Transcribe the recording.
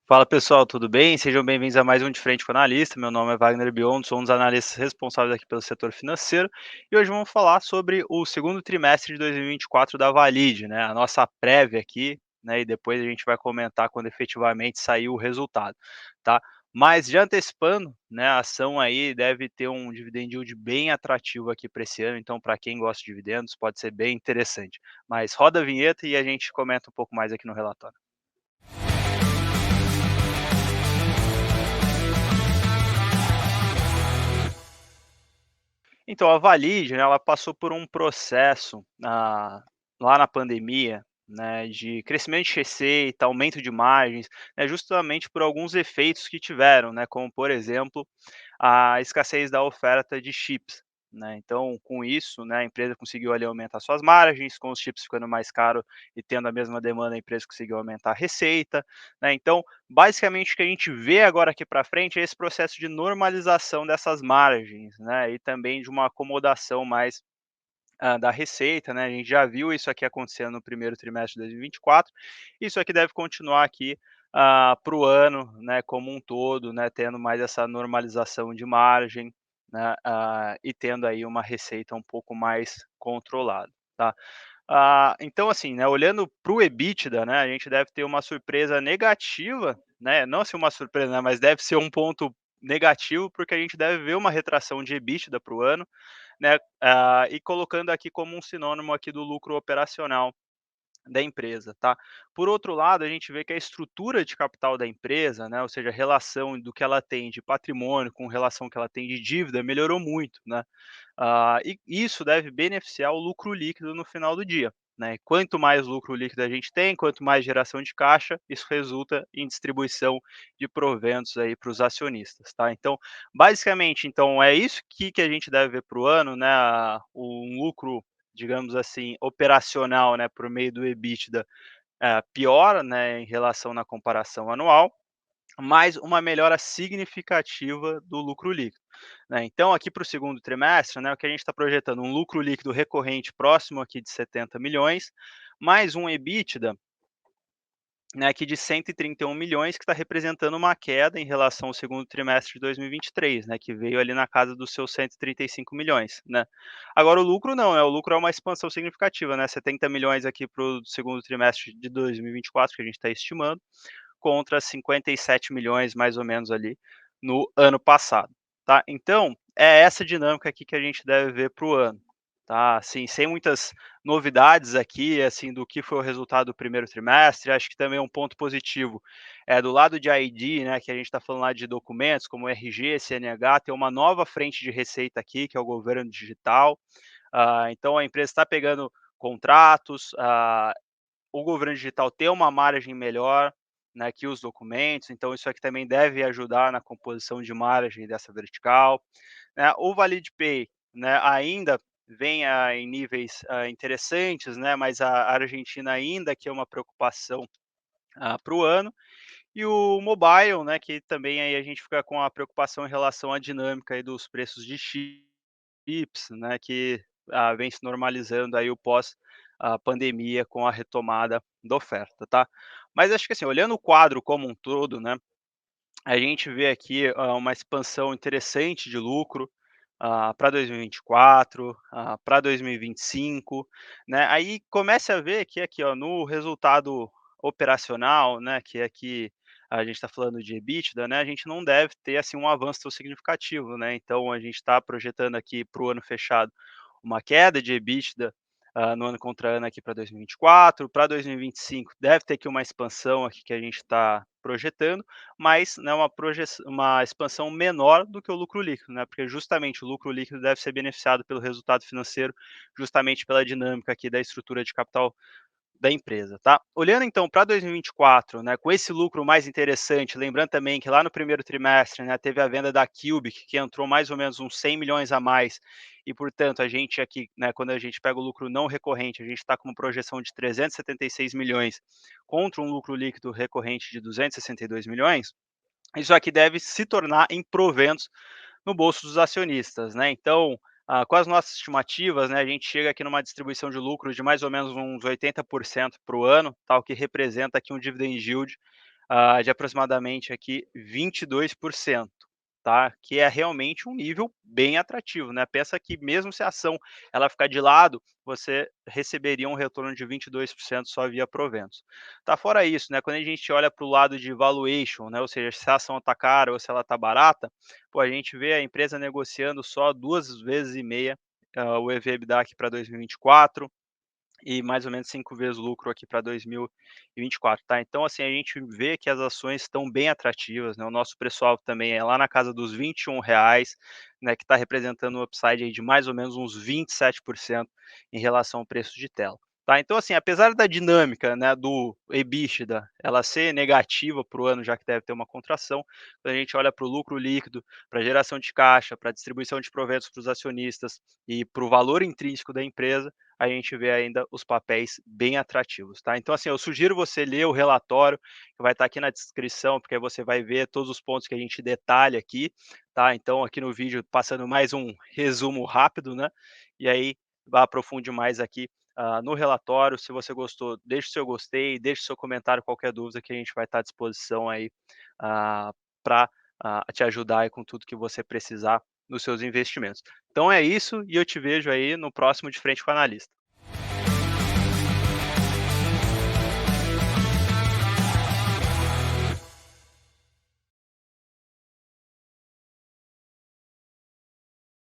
Fala pessoal, tudo bem? Sejam bem-vindos a mais um De Frente com o Analista. Meu nome é Wagner Biondo, sou um dos analistas responsáveis aqui pelo setor financeiro e hoje vamos falar sobre o segundo trimestre de 2024 da Valid, né? A nossa prévia aqui, né? E depois a gente vai comentar quando efetivamente sair o resultado, tá? Mas já antecipando, né? A ação aí deve ter um dividend yield bem atrativo aqui para esse ano, então para quem gosta de dividendos pode ser bem interessante. Mas roda a vinheta e a gente comenta um pouco mais aqui no relatório. Então, a Valid, né, ela passou por um processo lá na pandemia, né, de crescimento de receita, aumento de margens, né, justamente por alguns efeitos que tiveram, né, como por exemplo a escassez da oferta de chips. Né? Então, com isso, né, a empresa conseguiu ali aumentar suas margens, com os chips ficando mais caros e tendo a mesma demanda, a empresa conseguiu aumentar a receita. Né? Então, basicamente, o que a gente vê agora aqui para frente é esse processo de normalização dessas margens, né? E também de uma acomodação mais da receita, né? A gente já viu isso aqui acontecendo no primeiro trimestre de 2024. Isso aqui deve continuar aqui para o ano, né? Como um todo, né? Tendo mais essa normalização de margem, né? E tendo aí uma receita um pouco mais controlada, tá? Então, assim, né, olhando para o EBITDA, né, a gente deve ter uma surpresa negativa, né, não assim uma surpresa, né, mas deve ser um ponto negativo, porque a gente deve ver uma retração de EBITDA para o ano, né, e colocando aqui como um sinônimo aqui do lucro operacional da empresa, tá. Por outro lado, a gente vê que a estrutura de capital da empresa, né, ou seja, a relação do que ela tem de patrimônio com relação ao que ela tem de dívida melhorou muito, né. E isso deve beneficiar o lucro líquido no final do dia, né. Quanto mais lucro líquido a gente tem, quanto mais geração de caixa, isso resulta em distribuição de proventos aí para os acionistas, tá. Então, basicamente, então é isso que a gente deve ver para o ano, né, um lucro, digamos assim, operacional, né, por meio do EBITDA, piora, né, em relação na comparação anual, mas uma melhora significativa do lucro líquido, né. Então aqui para o segundo trimestre, né, o que a gente está projetando, um lucro líquido recorrente próximo aqui de 70 milhões, mais um EBITDA, né, aqui de 131 milhões, que está representando uma queda em relação ao segundo trimestre de 2023, né, que veio ali na casa dos seus 135 milhões, né. Agora o lucro não, né, o lucro é uma expansão significativa, né, 70 milhões aqui para o segundo trimestre de 2024, que a gente está estimando, contra 57 milhões mais ou menos ali no ano passado, tá. Então, é essa dinâmica aqui que a gente deve ver para o ano, tá, assim, sem muitas novidades aqui, assim, do que foi o resultado do primeiro trimestre. Acho que também um ponto positivo é do lado de ID, né, que a gente está falando lá de documentos como RG, CNH, tem uma nova frente de receita aqui, que é o governo digital. Então a empresa está pegando contratos, o governo digital tem uma margem melhor, né, que os documentos, então isso aqui também deve ajudar na composição de margem dessa vertical, né. O ValidPay, né, ainda vem, em níveis, interessantes, né, mas a Argentina ainda que é uma preocupação, para o ano. E o mobile, né, que também aí a gente fica com a preocupação em relação à dinâmica aí dos preços de chips, né, que, vem se normalizando aí o pós, a pandemia com a retomada da oferta, tá. Mas acho que assim, olhando o quadro como um todo, né, a gente vê aqui, uma expansão interessante de lucro, para 2024, para 2025, né. Aí começa a ver que aqui, ó, no resultado operacional, né, que aqui a gente está falando de EBITDA, né, a gente não deve ter, assim, um avanço tão significativo, né. Então a gente está projetando aqui para o ano fechado uma queda de EBITDA, no ano contra ano aqui para 2024, para 2025 deve ter aqui uma expansão aqui que a gente está projetando, mas, né, uma expansão menor do que o lucro líquido, né, porque justamente o lucro líquido deve ser beneficiado pelo resultado financeiro, justamente pela dinâmica aqui da estrutura de capital da empresa, tá. Olhando então para 2024, né, com esse lucro mais interessante, lembrando também que lá no primeiro trimestre, né, teve a venda da Cubic, que entrou mais ou menos uns 100 milhões a mais, e portanto a gente aqui, né, quando a gente pega o lucro não recorrente, a gente está com uma projeção de 376 milhões contra um lucro líquido recorrente de 262 milhões, isso aqui deve se tornar em proventos no bolso dos acionistas, né. Então, com as nossas estimativas, né, a gente chega aqui numa distribuição de lucro de mais ou menos uns 80% para o ano, tá, o que representa aqui um dividend yield, de aproximadamente aqui 22%, tá, que é realmente um nível bem atrativo, né. Pensa que mesmo se a ação ela ficar de lado, você receberia um retorno de 22% só via proventos. Tá, fora isso, né, quando a gente olha para o lado de valuation, né, ou seja, se a ação está cara ou se ela está barata, pô, a gente vê a empresa negociando só 2 vezes e meia, o EV/EBITDA aqui para 2024 e mais ou menos 5 vezes o lucro aqui para 2024, tá. Então, assim, a gente vê que as ações estão bem atrativas, né, o nosso preço-alvo também é lá na casa dos R$ 21, né, que está representando um upside aí de mais ou menos uns 27% em relação ao preço de tela, tá. Então, assim, apesar da dinâmica, né, do EBITDA, ela ser negativa para o ano, já que deve ter uma contração, quando a gente olha para o lucro líquido, para a geração de caixa, para a distribuição de proventos para os acionistas e para o valor intrínseco da empresa, a gente vê ainda os papéis bem atrativos, tá. Então, assim, eu sugiro você ler o relatório, que vai estar aqui na descrição, porque aí você vai ver todos os pontos que a gente detalha aqui, tá. Então, aqui no vídeo, passando mais um resumo rápido, né, e aí aprofunde mais aqui, no relatório. Se você gostou, deixe o seu gostei, deixe o seu comentário, qualquer dúvida que a gente vai estar à disposição aí, para te ajudar aí com tudo que você precisar nos seus investimentos. Então é isso e eu te vejo aí no próximo De Frente com o Analista.